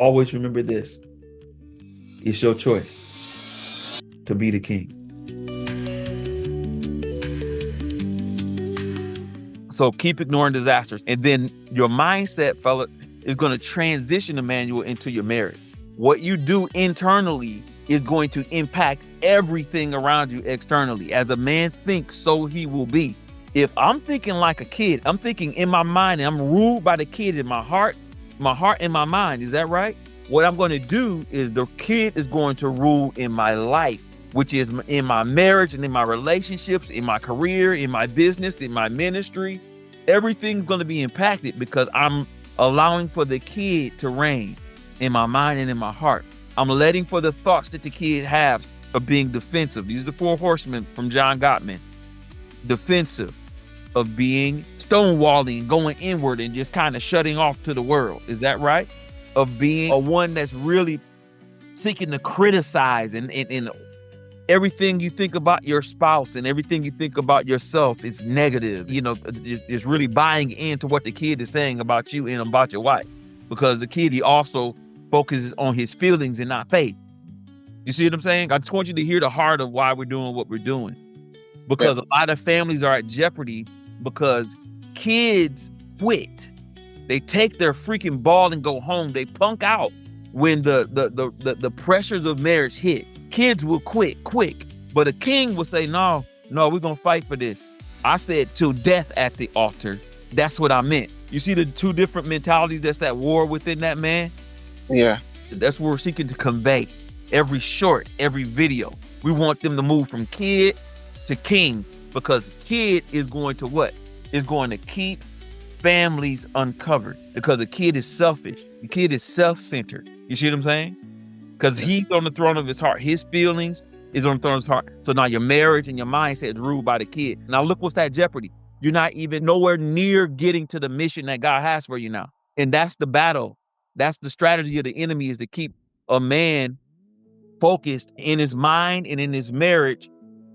Always remember this. It's your choice to be the king. So keep ignoring disasters. And then your mindset, fella, is going to transition, Emmanuel, into your marriage. What you do internally is going to impact everything around you externally. As a man thinks, so he will be. If I'm thinking like a kid, I'm thinking in my mind, and I'm ruled by the kid in my heart and my mind. Is that right? What I'm going to do is the kid is going to rule in my life, which is in my marriage and in my relationships, in my career, in my business, in my ministry. Everything's going to be impacted because I'm allowing for the kid to reign in my mind and in my heart. I'm letting for the thoughts that the kid has of being defensive. These are the 4 horsemen from John Gottman. Defensive, of being stonewalling, going inward and just kind of shutting off to the world. Is that right? Of being a one that's really seeking to criticize and everything you think about your spouse and everything you think about yourself is negative. You know, is really buying into what the kid is saying about you and about your wife. Because the kid, he also focuses on his feelings and not faith. You see what I'm saying? I just want you to hear the heart of why we're doing what we're doing. Because a lot of families are at jeopardy because kids quit. They take their freaking ball and go home. They punk out when the pressures of marriage hit. Kids will quit quick, but a king will say, no, we're gonna fight for this. I said till death at the altar. That's what I meant. You see the 2 different mentalities that's that war within that man? Yeah. That's what we're seeking to convey. Every short, every video. We want them to move from kid to king, because kid is going to what? Is going to keep families uncovered, because the kid is selfish. The kid is self-centered. You see what I'm saying? Because he's on the throne of his heart. His feelings is on the throne of his heart. So now your marriage and your mindset is ruled by the kid. Now look what's that jeopardy. You're not even nowhere near getting to the mission that God has for you now. And that's the battle. That's the strategy of the enemy, is to keep a man focused in his mind and in his marriage,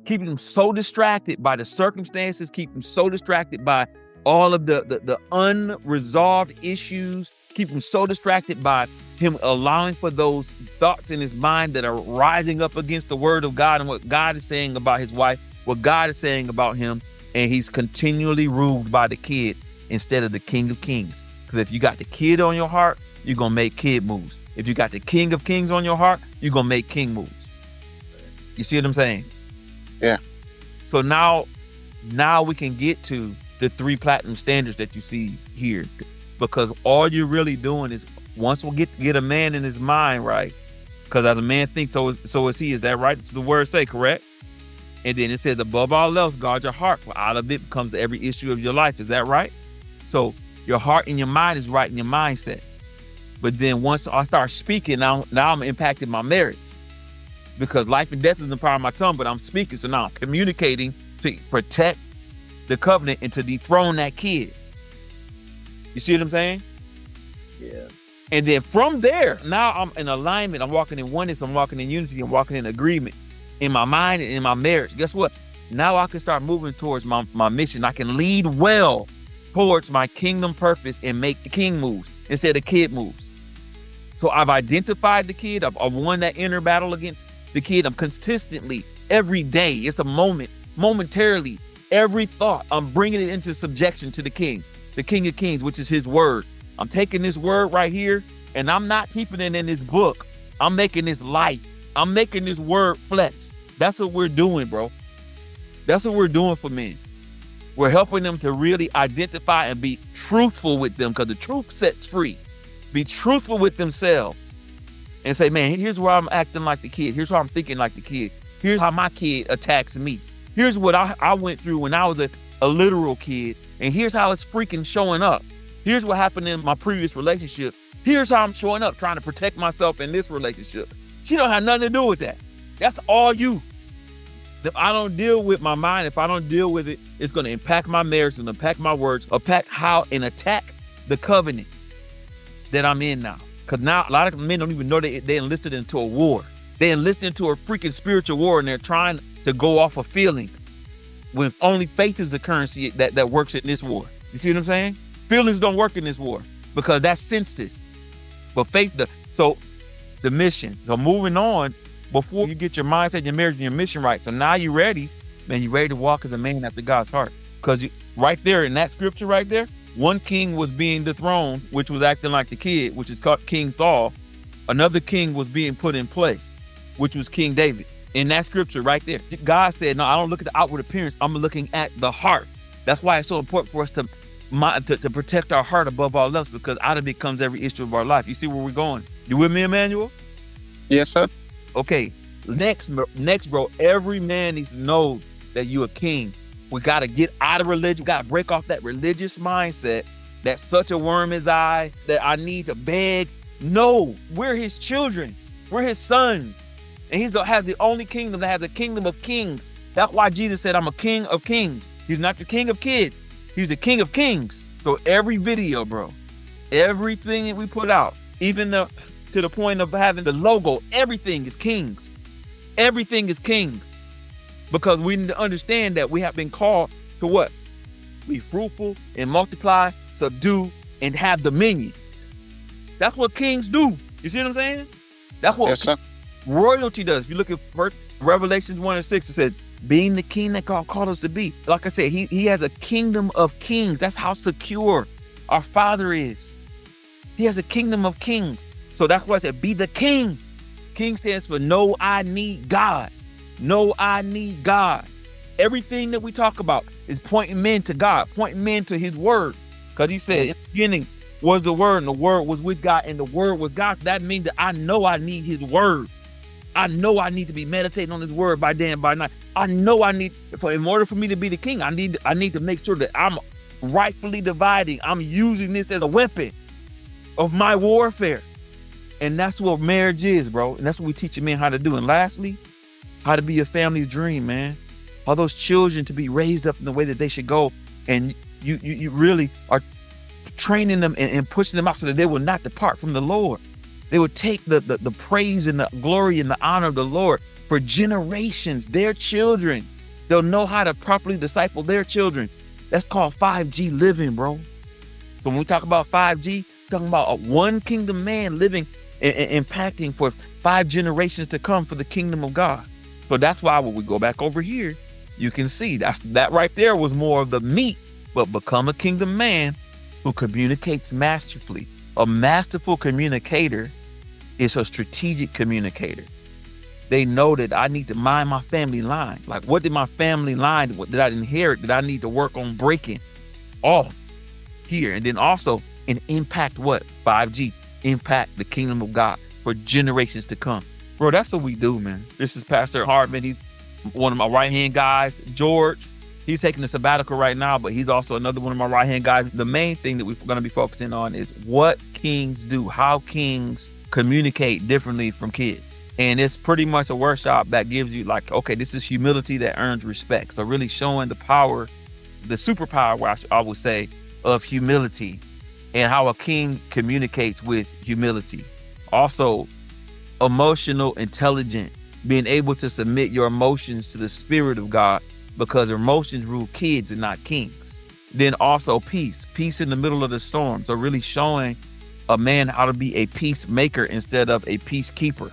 keep him so distracted by the circumstances, keep him so distracted by all of the unresolved issues, keep him so distracted by him allowing for those thoughts in his mind that are rising up against the word of God and what God is saying about his wife, what God is saying about him, and he's continually ruled by the kid instead of the King of Kings. Because if you got the kid on your heart, you're going to make kid moves. If you got the King of Kings on your heart, you're going to make king moves. You see what I'm saying? Yeah. So now we can get to the 3 platinum standards that you see here, because all you're really doing is, once we get a man in his mind right, because as a man thinks, so is he. Is that right? That's the words say, correct? And then it says, above all else, guard your heart, for out of it comes every issue of your life. Is that right? So your heart and your mind is right in your mindset. But then once I start speaking, now I'm impacting my marriage. Because life and death is in the power of my tongue, but I'm speaking. So now I'm communicating to protect the covenant and to dethrone that kid. You see what I'm saying? Yeah. And then from there, now I'm in alignment. I'm walking in oneness. I'm walking in unity. I'm walking in agreement in my mind and in my marriage. Guess what? Now I can start moving towards my mission. I can lead well towards my kingdom purpose and make the king moves instead of kid moves. So I've identified the kid. I've won that inner battle against the kid. I'm consistently, every day, it's a moment, momentarily, every thought, I'm bringing it into subjection to the King of Kings, which is his word. I'm taking this word right here, and I'm not keeping it in this book. I'm making this life. I'm making this word flesh. That's what we're doing, bro. That's what we're doing for men. We're helping them to really identify and be truthful with them, because the truth sets free. Be truthful with themselves and say, man, here's where I'm acting like the kid. Here's why I'm thinking like the kid. Here's how my kid attacks me. Here's what I went through when I was a literal kid. And here's how it's freaking showing up. Here's what happened in my previous relationship. Here's how I'm showing up trying to protect myself in this relationship. She don't have nothing to do with that. That's all you. If I don't deal with my mind, if I don't deal with it, it's going to impact my marriage, it's going to impact my words, impact how and attack the covenant that I'm in now. Because now a lot of men don't even know they enlisted into a war. They enlisted into a freaking spiritual war, and they're trying to go off of feelings when only faith is the currency that works in this war. You see what I'm saying? Feelings don't work in this war because that's senses. But faith, so the mission. So moving on, before you get your mindset, your marriage, and your mission right. So now you're ready, man. You're ready to walk as a man after God's heart. Because right there in that scripture right there, one king was being dethroned, which was acting like the kid, which is called King Saul. Another king was being put in place, which was King David. In that scripture right there, God said, no, I don't look at the outward appearance. I'm looking at the heart. That's why it's so important for us to protect our heart above all else, because out of it comes every issue of our life. You see where we're going? You with me, Emmanuel? Yes, sir. Okay, next, bro, every man needs to know that you're a king. We got to get out of religion. We got to break off that religious mindset that such a worm is I, that I need to beg. No, we're his children. We're his sons. And he has the only kingdom that has the kingdom of kings. That's why Jesus said, I'm a king of kings. He's not the king of kids. He's the king of kings. So every video, bro, everything that we put out, even to the point of having the logo, everything is kings. Everything is kings. Because we need to understand that we have been called to what? Be fruitful and multiply, subdue, and have dominion. That's what kings do. You see what I'm saying? That's what royalty does. If you look at Revelations 1:6, it says, being the king that God called us to be. Like I said, he has a kingdom of kings. That's how secure our Father is. He has a kingdom of kings. So that's why I said, be the king. King stands for no, I need God. No, I need God. Everything that we talk about is pointing men to God, pointing men to his word. Because he said, in the beginning was the word, and the word was with God, and the word was God. That means that I know I need his word. I know I need to be meditating on his word by day and by night. I know I need, in order for me to be the king, I need to make sure that I'm rightfully dividing. I'm using this as a weapon of my warfare. And that's what marriage is, bro. And that's what we teach men how to do. And lastly, how to be your family's dream, man. All those children to be raised up in the way that they should go. And you really are training them and pushing them out so that they will not depart from the Lord. They will take the praise and the glory and the honor of the Lord for generations, their children. They'll know how to properly disciple their children. That's called 5G living, bro. So when we talk about 5G, talking about a one kingdom man living and impacting for 5 generations to come for the kingdom of God. So that's why when we go back over here, you can see that right there was more of the meat, but become a kingdom man who communicates masterfully. A masterful communicator is a strategic communicator. They know that I need to mind my family line. Like, what did my family line, what did I inherit that I need to work on breaking off here? And then also impact what? 5G, impact the kingdom of God for generations to come. Bro, that's what we do, man. This is Pastor Hardman. He's one of my right-hand guys. George, he's taking a sabbatical right now, but he's also another one of my right-hand guys. The main thing that we're going to be focusing on is what kings do, how kings communicate differently from kids. And it's pretty much a workshop that gives you like, okay, this is humility that earns respect. So really showing the power, the superpower, I would say, of humility and how a king communicates with humility. Also, emotional intelligence, being able to submit your emotions to the Spirit of God, because emotions rule kids and not kings. Then also peace in the middle of the storm. So really showing a man how to be a peacemaker instead of a peacekeeper.